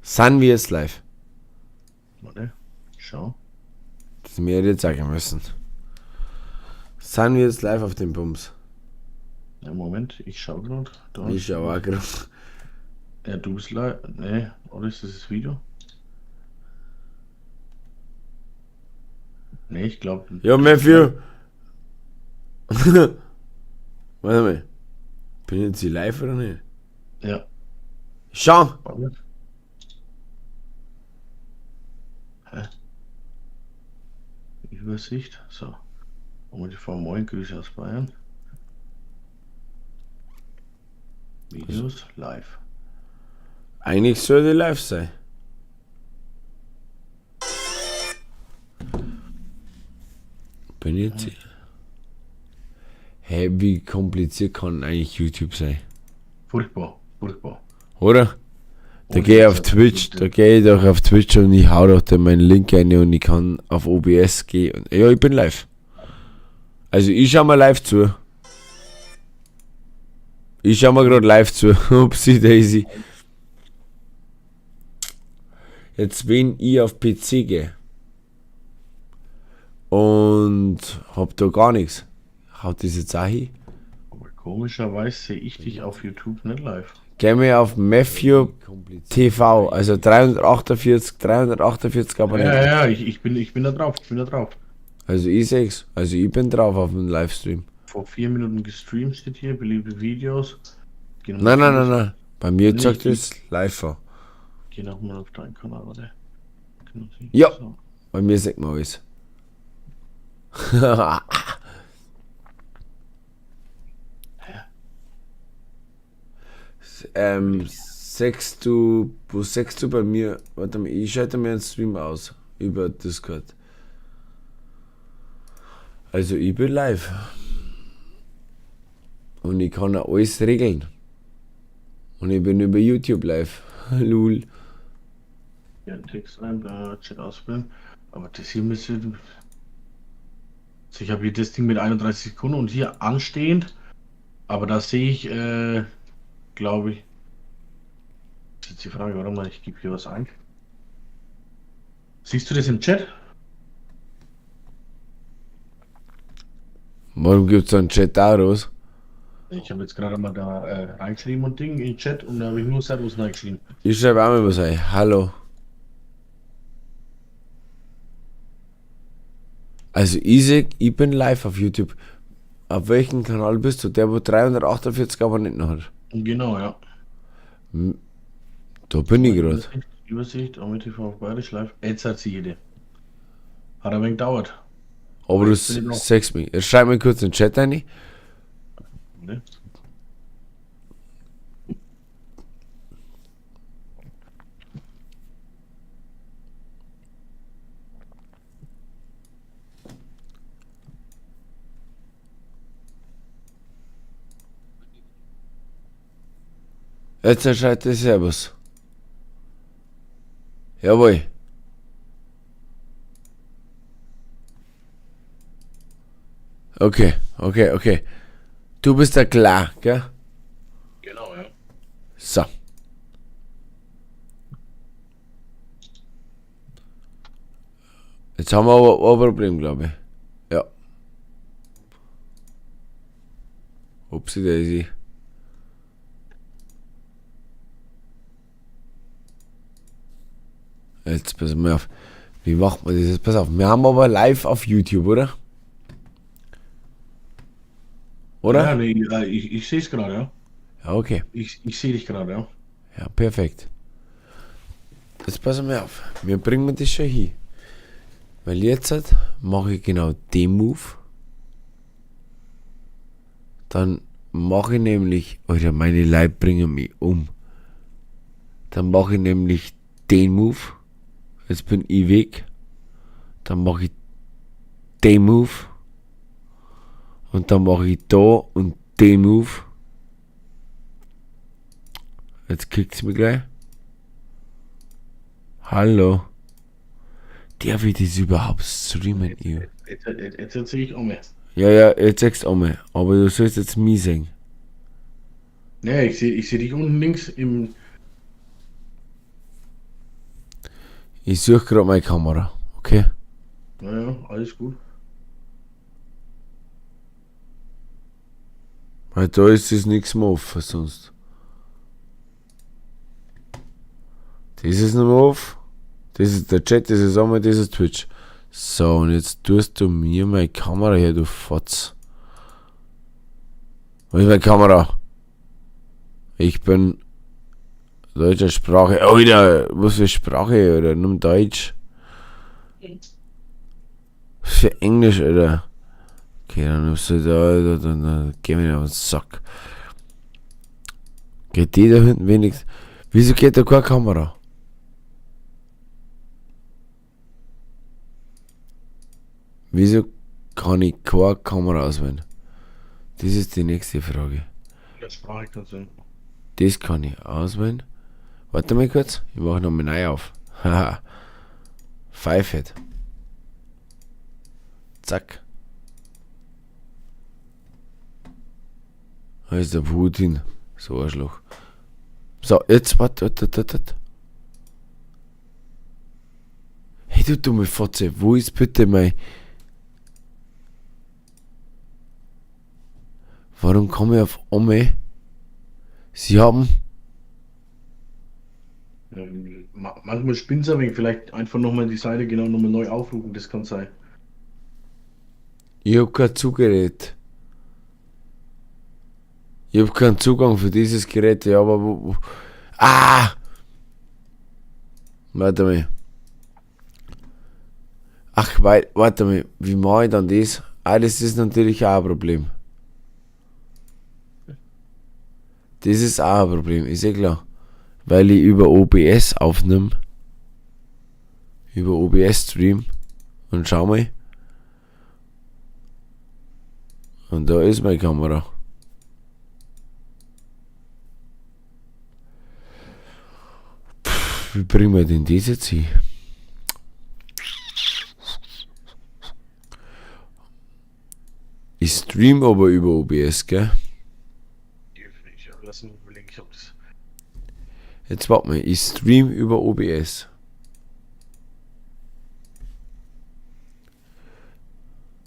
Sind wir jetzt live? Warte, schau. Das mir hätte jetzt sagen müssen. Sind wir jetzt live auf dem Bums? Ja, Moment, ich schau gerade. Ich schau auch gerade. Ja, du bist live. Nee, oder ist das Video? Nee, ich glaube. Ja, Matthew. Warte mal. Bin ich jetzt hier live oder nicht? Ja, Schau! warte. Hä? Übersicht. So. Und die Frau Moin, Grüße aus Bayern. Videos live. Eigentlich sollte live sein. Bin ich jetzt hier? Hey, wie kompliziert kann eigentlich YouTube sein? Furchtbar, furchtbar. Oder? Da Und gehe ich jetzt auf hat- Twitch, da gehe ich doch auf Twitch und ich hau doch dann meinen Link rein und ich kann auf OBS gehen. Und, ja, ich bin live. Also ich schau mal live zu. Ich schau mal gerade live zu. Upsi Daisy. Jetzt wenn ich auf PC gehe und hab da gar nichts. Haut das jetzt auch hin? Aber komischerweise sehe ich dich auf YouTube nicht live. Geh mir auf Matthew TV, also 348 Abonnenten. Ja, ich bin da drauf, ich bin da drauf. Also ich seh's, also ich bin drauf auf dem Livestream. Vor 4 Minuten gestreamt steht hier, beliebte Videos. Geh noch Nein, mal nein, auf- nein, nein. Bei mir Nee, sagt ich- es live vor. Geh noch mal auf deinen Kanal, warte. Ja. So. Bei mir sieht man alles. Wo sechst du bei mir? Warte mal, ich schalte mir einen Stream aus. Über Discord. Also ich bin live. Und ich kann auch alles regeln. Und ich bin über YouTube live. Lul. Ja, Text ein, Chat auswählen. Aber das hier müsste. Also ich habe hier das Ding mit 31 Sekunden und hier anstehend. Aber da sehe ich, glaube ich. Das ist jetzt die Frage, warte mal, ich gebe hier was ein. Siehst du das im Chat? Warum gibt's so einen Chat da raus? Ich habe jetzt gerade mal da reingeschrieben und Ding in den Chat und da habe ich nur Servus reingeschrieben. Ich schreibe auch mal was ein. Hallo. Also ich bin live auf YouTube. Auf welchem Kanal bist du? Der, wo 348 Abonnenten hat. Genau, ja. Da bin ich gerade. Übersicht, Amit TV auf Bayerisch live. Jetzt hat sie jede. Hat ein wenig gedauert. Aber du Jetzt bin ich noch- sagst mir. Jetzt schreib mir kurz in den Chat rein. Ne? Jetzt schreibt er Servus. Jawohl. Okay, okay, okay. Du bist da klar, gell? Genau, ja. So. Jetzt haben wir aber ein Problem, glaube ich. Ja. Upsi Daisy. Jetzt pass mal auf. Wie macht man das jetzt? Pass auf. Wir haben aber live auf YouTube, oder? Oder? Ja, nee, ich sehe es gerade, ja. Ja, okay. Ich sehe dich gerade, ja. Ja, perfekt. Jetzt pass mal auf. Wir bringen das schon hin. Weil jetzt mache ich genau den Move. Dann mache ich nämlich, Alter, meine Leib bringen mich um. Dann mache ich nämlich den Move. Jetzt bin ich weg. Dann mache ich den Move. Und dann mache ich da und den Move. Jetzt kriegt's mich gleich. Hallo. Darf ich das überhaupt streamen, ihr? Jetzt sehe ich um mehr. Ja, ja, jetzt sagst du einmal. Aber du sollst jetzt mich sehen. Nee, ich sehe dich unten links im. Ich suche gerade meine Kamera. Okay. Naja, alles gut. Weil da ist es nichts mehr offen sonst. Das ist noch mal auf. Das ist der Chat, das ist einmal dieses Twitch. So, und jetzt tust du mir meine Kamera her, du Fotz. Wo ist meine Kamera? Ich bin deutscher Sprache. Alter, was für Sprache, oder? Nur Deutsch. Was für Englisch, Alter. Okay, dann musst du dann geh mir auf den Sack. Geht die da hinten wenigstens? Wieso geht da keine Kamera? Wieso kann ich keine Kamera auswählen? Das ist die nächste Frage. Ja, Sprache kannst du. Das kann ich auswählen. Warte mal kurz, ich mache nochmal neu auf. Haha. Pfeifet. Zack. Da ist der Putin. So Arschloch. So, jetzt warte. Hey du dumme Fotze, wo ist bitte mein... Warum komme ich auf Ome? Sie haben... Ja, manchmal spinnt es ein wenig, vielleicht einfach nochmal die Seite genau nochmal neu aufrufen, das kann sein. Ich hab kein Zugerät. Ich hab keinen Zugang für dieses Gerät, ja, aber wo... Ah! Warte mal. Ach, warte mal, wie mache ich dann das? Ah, das ist natürlich auch ein Problem. Das ist auch ein Problem, ist ja klar. Weil ich über OBS aufnehme. Über OBS stream. Und schau mal. Und da ist meine Kamera. Wie bringen wir denn das jetzt hin? Ich stream aber über OBS, gell? Lass mich überlegen, ich hab das. Jetzt warte mal, ich stream über OBS.